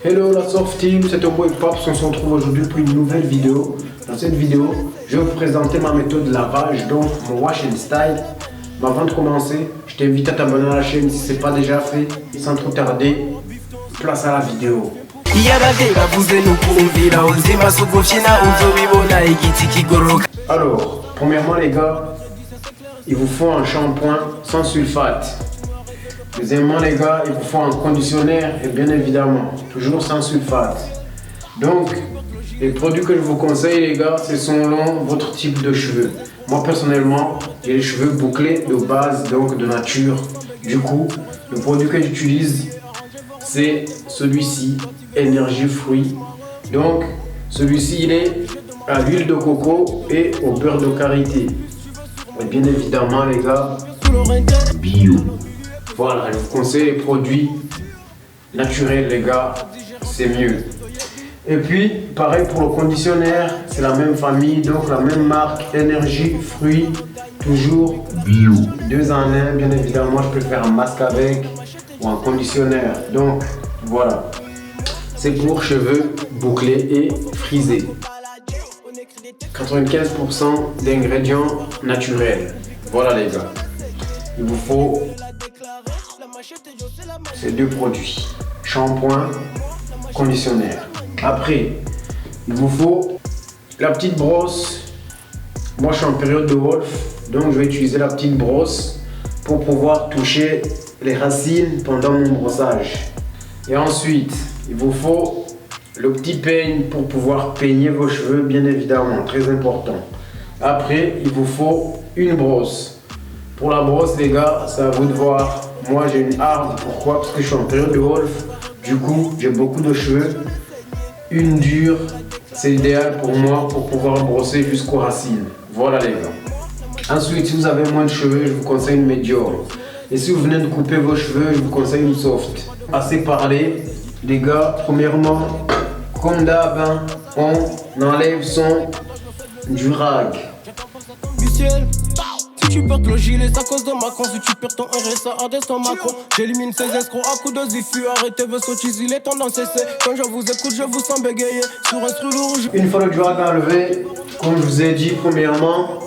Hello la Soft Team, c'est ton boy Paps, on se retrouve aujourd'hui pour une nouvelle vidéo. Dans cette vidéo, je vais vous présenter ma méthode de lavage, donc mon wash and style. Mais avant de commencer, je t'invite à t'abonner à la chaîne si ce n'est pas déjà fait. Et sans trop tarder, place à la vidéo. Alors, premièrement les gars, il vous faut un shampoing sans sulfate. Deuxièmement les gars, il vous faut un conditionnaire et bien évidemment, toujours sans sulfate. Donc, les produits que je vous conseille les gars, c'est selon votre type de cheveux. Moi personnellement, j'ai les cheveux bouclés de base, donc de nature. Du coup, le produit que j'utilise, c'est celui-ci, Énergie Fruit. Donc, celui-ci, il est à l'huile de coco et au beurre de karité. Et bien évidemment les gars, bio. Voilà, je vous conseille les produits naturels les gars, c'est mieux. Et puis, pareil pour le conditionnaire, c'est la même famille, donc la même marque, Énergie Fruit, toujours bio. 2 en 1, bien évidemment, je peux faire un masque avec ou un conditionnaire. Donc, voilà. C'est pour cheveux bouclés et frisés. 95% d'ingrédients naturels. Voilà les gars. Il vous faut ces 2 produits. Shampoing, conditionnaire. Après, il vous faut la petite brosse. Moi je suis en période de wolf, donc je vais utiliser la petite brosse pour pouvoir toucher les racines pendant mon brossage. Et ensuite, il vous faut le petit peigne pour pouvoir peigner vos cheveux, bien évidemment, très important. Après, il vous faut une brosse. Pour la brosse, les gars, c'est à vous de voir. Moi, j'ai une hard. Pourquoi? Parce que je suis en période de wolf. Du coup, j'ai beaucoup de cheveux. Une dure, c'est idéal pour moi pour pouvoir brosser jusqu'aux racines. Voilà, les gars. Ensuite, si vous avez moins de cheveux, je vous conseille une médium. Et si vous venez de couper vos cheveux, je vous conseille une soft. Assez parlé, les gars. Premièrement, comme d'hab, hein, on enlève son durag. Si tu perds ton gilet, c'est à cause de Macron. Si tu perds ton RSA, adresse ton Macron. J'élimine ces escrocs à coups de ziffu. Arrêtez vos sottises, il est temps d'en cesser. Quand je vous écoute, je vous sens bégayer. Sur instru lourd. Une fois le durag enlevé, comme je vous ai dit, premièrement,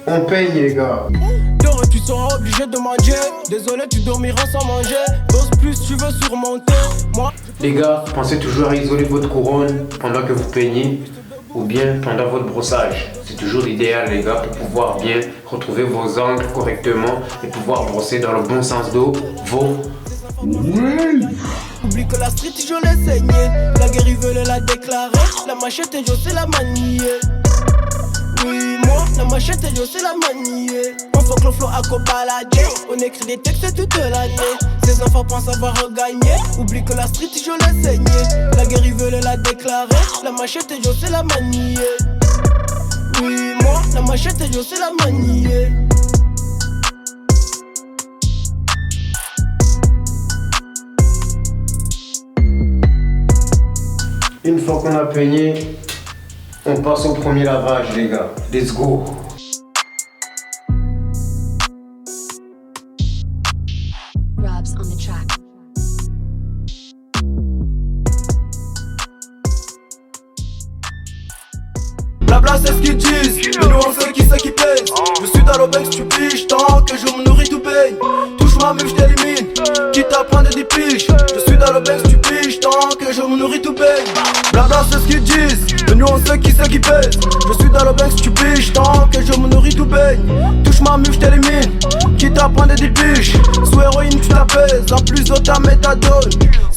on peigne les gars. Demain, tu seras obligé de manger. Désolé, tu dormiras sans manger. Bosse plus, tu veux surmonter. Moi. Les gars, pensez toujours à isoler votre couronne pendant que vous peignez ou bien pendant votre brossage. C'est toujours l'idéal les gars pour pouvoir bien retrouver vos angles correctement et pouvoir brosser dans le bon sens d'eau vos... Oublie que la street je l'ai saignée. La guerre ils veulent la déclarer. La machette je sais la manier. Oui moi, la machette je sais la manier. On fuck le flow à cobalader. On écrit des textes toute l'année. Ces enfants pensent avoir regagné. Oublie que la street je l'ai saignée. La guerre ils veulent la déclarer. La machette je sais la manier. Oui moi, la machette je sais la manier. Une fois qu'on a peigné, on passe au premier lavage les gars. Let's go. Robs on the track. Blabla c'est ce qu'ils disent, mais nous on sait qui c'est qui pèse. Je suis dans l'aubex, tu piges, tant que je me nourris tout baigne. Touche ma meuf, je t'élimine, quitte à prendre des piges. Je suis dans l'aubex, tu piges, tant que je me nourris tout baigne. Blabla c'est ce qu'ils disent, mais nous on sait qui c'est qui pèse. Je suis dans l'aubex, tu piges, tant que je me nourris tout baigne. Touche ma meuf, je t'élimine, quitte à prendre des piges. Sous héroïne tu t'apaises, en plus de ta méthadone.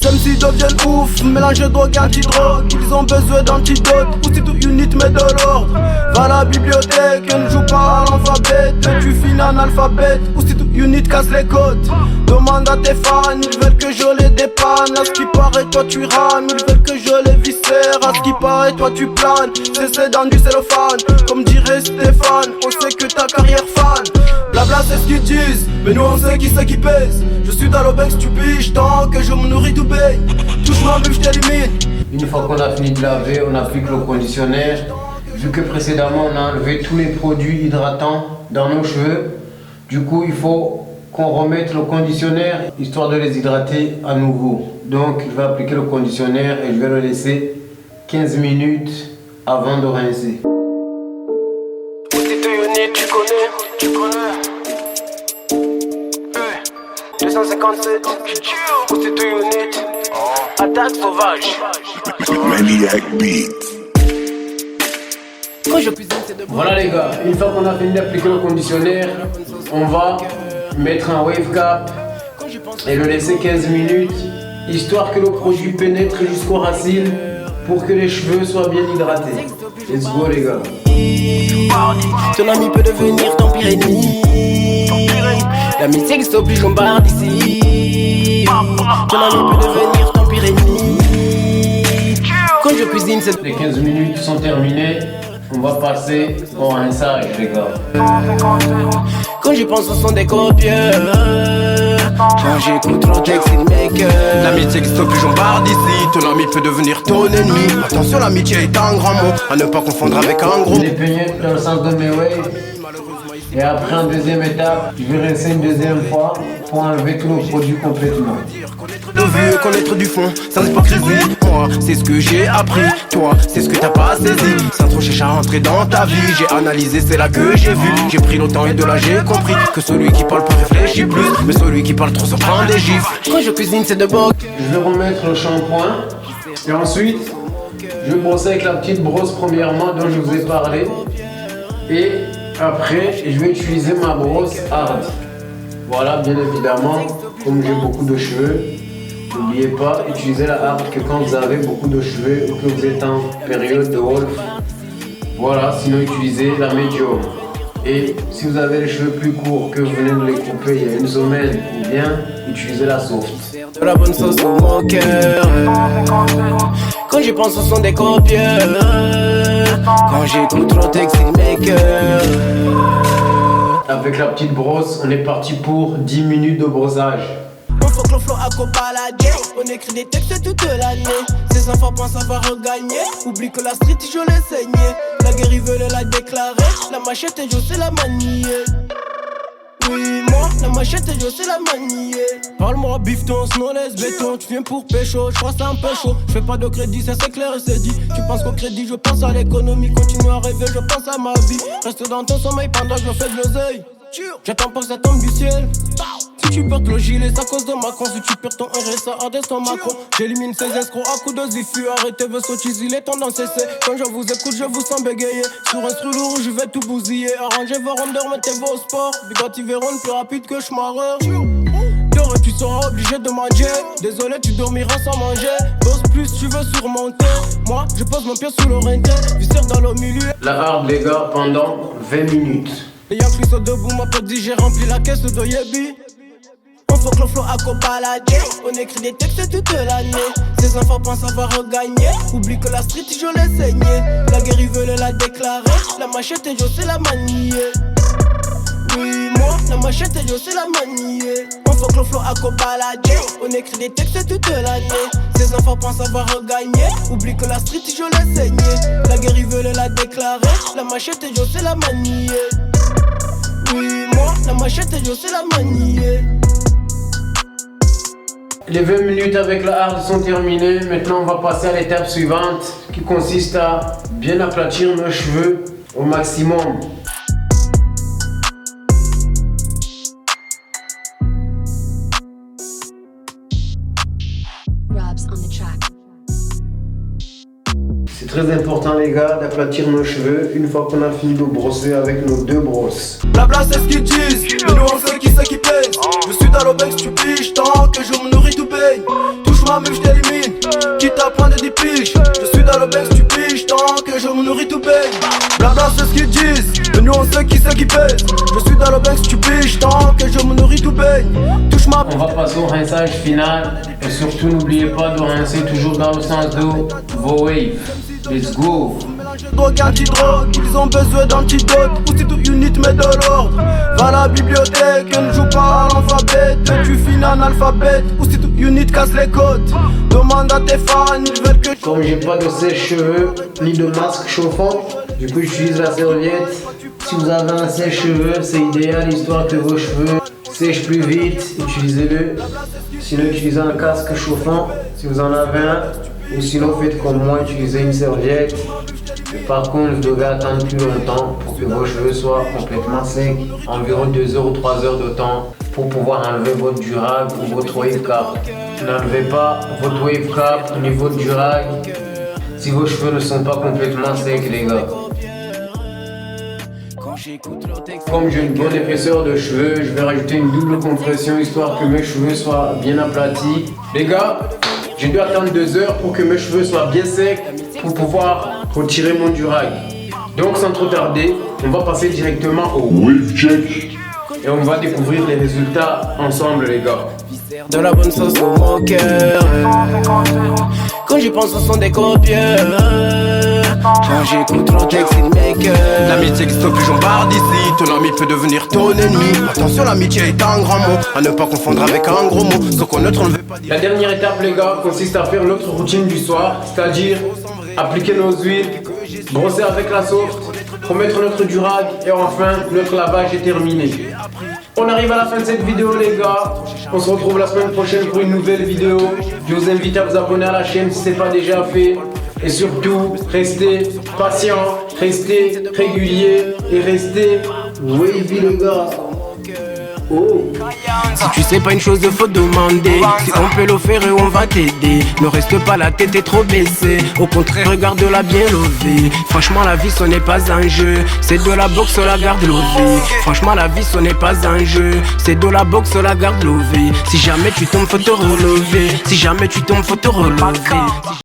Même s'ils deviennent ouf, mélange de drogue anti-drogue. Ils ont besoin d'antidote, ou si tout unit met de l'ordre. Va à la bibliothèque, ne joue pas à l'alphabet. Tu finis en alphabet, ou si tout unit casse les codes. Demande à tes fans, ils veulent que je les dépanne. À ce qui paraît, toi tu rames, ils veulent que je les viscère. À ce qui paraît, toi tu planes. C'est dans du cellophane, comme dirait Stéphane. On sait que ta carrière fan. Blabla c'est ce qu'ils disent, mais nous on sait qui c'est qui pèse. Je suis dans l'aubex, tu piges, tant que je me nourris tout baigne. Touche ma meuf, je t'élimine. Une fois qu'on a fini de laver, on applique le conditionnaire. Vu que précédemment on a enlevé tous les produits hydratants dans nos cheveux, du coup il faut qu'on remette le conditionnaire histoire de les hydrater à nouveau. Donc je vais appliquer le conditionnaire et je vais le laisser 15 minutes avant de rincer. Tu connais. 257, c'est tout unit. Attaque sauvage. Voilà les gars, une fois qu'on a fini d'appliquer le conditionnaire, on va mettre un wave cap et le laisser 15 minutes, histoire que le produit pénètre jusqu'aux racines pour que les cheveux soient bien hydratés. Let's go les gars. Ton ami peut devenir ton pire ennemi. L'amitié qui s'oblige, on barre d'ici. Ton ami peut devenir ton pire ennemi. Quand je cuisine, c'est... Les 15 minutes sont terminées, on va passer au rinçage les gars. Quand j'y pense, ce sont des copieurs. Quand j'écoute trop texte maker. L'amitié qui s'oblige, on barre d'ici. Ton ami peut devenir ton ennemi. Attention, l'amitié est un grand mot à ne pas confondre avec un gros. Je les peignais dans le sens de mes waves. Et après en deuxième étape, je vais rincer une deuxième fois pour enlever tout le produit complètement. De vue, connaître du fond, sans hypocrisie. Moi, c'est ce que j'ai appris. Toi, c'est ce que t'as pas saisi. Sans trop chercher à rentrer dans ta vie. J'ai analysé, c'est là que j'ai vu. J'ai pris le temps et de là j'ai compris que celui qui parle peu réfléchit plus. Mais celui qui parle trop se prend des gifs. Quand je cuisine, c'est de bon. Je vais remettre le shampoing. Et ensuite, je vais brosser avec la petite brosse premièrement dont je vous ai parlé. Et après, je vais utiliser ma brosse hard. Voilà, bien évidemment, comme j'ai beaucoup de cheveux, n'oubliez pas, utilisez la hard que quand vous avez beaucoup de cheveux ou que vous êtes en période de wolf. Voilà, sinon utilisez la medium. Et si vous avez les cheveux plus courts, que vous venez de les couper il y a une semaine, ou bien utilisez la soft. De la bonne sauce au mon cœur. Quand j'y pense, ce sont des copieurs. Quand j'écoute trop texte maker. Avec la petite brosse, on est parti pour 10 minutes de brossage. On faut que le flow accompagne. On écrit des textes toute l'année. Ces enfants pensent avoir regagné. Oublie que la street, je l'ai saigné. La guerre, ils veulent la déclarer. La machette, je sais la manier. Oui, moi, la machette, je sais la manier. Parle-moi bifton, sinon laisse béton. Tu viens pour pécho, je crois c'est un peu chaud. Je fais pas de crédit, ça c'est clair et c'est dit. Tu penses qu'au crédit, je pense à l'économie. Continue à rêver, je pense à ma vie. Reste dans ton sommeil pendant que je fais de l'oseille. J'attends pas que ça tombe du ciel. Si tu perds le gilet, c'est à cause de Macron. Si tu perds ton RSA, arrête ton Macron. J'élimine ces escrocs à coups de zifu. Arrêtez vos sottises, il est temps d'en cesser. Quand je vous écoute, je vous sens bégayer. Sur un stru lourd, je vais tout bousiller. Arrangez vos rondeurs, mettez vos sports. Bugatti Veyron plus rapide que Schmarrer. Demain tu seras obligé de manger. Désolé, tu dormiras sans manger. Bosse plus, tu veux surmonter. Moi, je pose mon pied sous le renté. Viscère dans le milieu. La hard les gars pendant 20 minutes. Les Yankees sont debout, m'applaudit, j'ai rempli la caisse de Yebi. On faut que le flow accompagne. On écrit des textes toute l'année. Ces enfants pensent avoir regagné. Oublie que la street, je l'ai saigné. La guerre, ils veulent la déclarer. La machette, je sais la manier. Oui, moi, la machette, je sais la manier. On faut que le flow accompagne. On écrit des textes toute l'année. Ces enfants pensent avoir regagné. Oublie que la street, je l'ai saigné. La guerre, ils veulent la déclarer. La machette, je sais la manier. Oui, moi, la machette, je sais la manier. Les 20 minutes avec la hard sont terminées. Maintenant, on va passer à l'étape suivante qui consiste à bien aplatir nos cheveux au maximum. Robs on the track. C'est très important les gars d'aplatir nos cheveux une fois qu'on a fini de brosser avec nos deux brosses. Blabla c'est ce qu'ils disent, mais nous on sait qui c'est qui pèse. Je suis dans l'obex, tu piges, tant que je me nourris tout paye. Touche ma meuf, je t'élimine, quitte à prendre des piges. Je suis dans l'obex, tu piges, tant que je me nourris tout paye. Blabla c'est ce qu'ils disent, mais nous on sait qui c'est qui pèse. Je suis dans l'obex, tu piges, tant que je me nourris tout paye. Touche ma. On va passer au rinçage final et surtout n'oubliez pas de rincer toujours dans le sens de vos waves. Let's go! Drogue, anti-drogue, ils ont besoin d'antidote. Ou si tout unit met de l'ordre. Va à la bibliothèque, ne joue pas à l'alphabet. Tu finis en alphabet, ou si tout unit casse les côtes. Demande à tes fans, ils veulent que. Comme j'ai pas de sèche-cheveux ni de masque chauffant, du coup j'utilise la serviette. Si vous avez un sèche-cheveux, c'est idéal histoire que vos cheveux sèche plus vite, utilisez-le. Sinon, utilisez un casque chauffant si vous en avez un. Ou sinon, faites comme moi, utilisez une serviette. Mais par contre, vous devez attendre plus longtemps pour que vos cheveux soient complètement secs. Environ 2 heures ou 3 heures de temps pour pouvoir enlever votre durag ou votre wave cap. N'enlevez pas votre wave cap au niveau du durag si vos cheveux ne sont pas complètement secs, les gars. Comme j'ai une bonne épaisseur de cheveux, je vais rajouter une double compression histoire que mes cheveux soient bien aplatis. Les gars, j'ai dû attendre 2 heures pour que mes cheveux soient bien secs pour pouvoir retirer mon durag. Donc sans trop tarder, on va passer directement au wave check et on va découvrir les résultats ensemble, les gars. De la bonne sauce au mon cœur. Quand j'y pense, ce sont des copieurs. Quand j'écoute le texte, il make. L'amitié existe plus, j'en barre d'ici. Ton ami peut devenir ton ennemi. Attention, l'amitié est un grand mot. À ne pas confondre avec un gros mot. Sans connaître, on ne veut pas dire. La dernière étape, les gars, consiste à faire notre routine du soir, c'est-à-dire appliquer nos huiles, brosser avec la soft, remettre notre durag et enfin notre lavage est terminé. On arrive à la fin de cette vidéo, les gars. On se retrouve la semaine prochaine pour une nouvelle vidéo. Je vous invite à vous abonner à la chaîne si ce n'est pas déjà fait. Et surtout, restez patient, restez régulier et restez wavy, les gars. Oh. Si tu sais pas une chose, faut demander. Si on peut le faire, on va t'aider. Ne reste pas la tête trop baissée. Au contraire, regarde-la bien levée. Franchement, la vie, ce n'est pas un jeu. C'est de la boxe, la garde levée. Franchement, la vie, ce n'est pas un jeu. C'est de la boxe, la garde levée. Si jamais tu tombes, faut te relever. Si jamais tu tombes, faut te relever.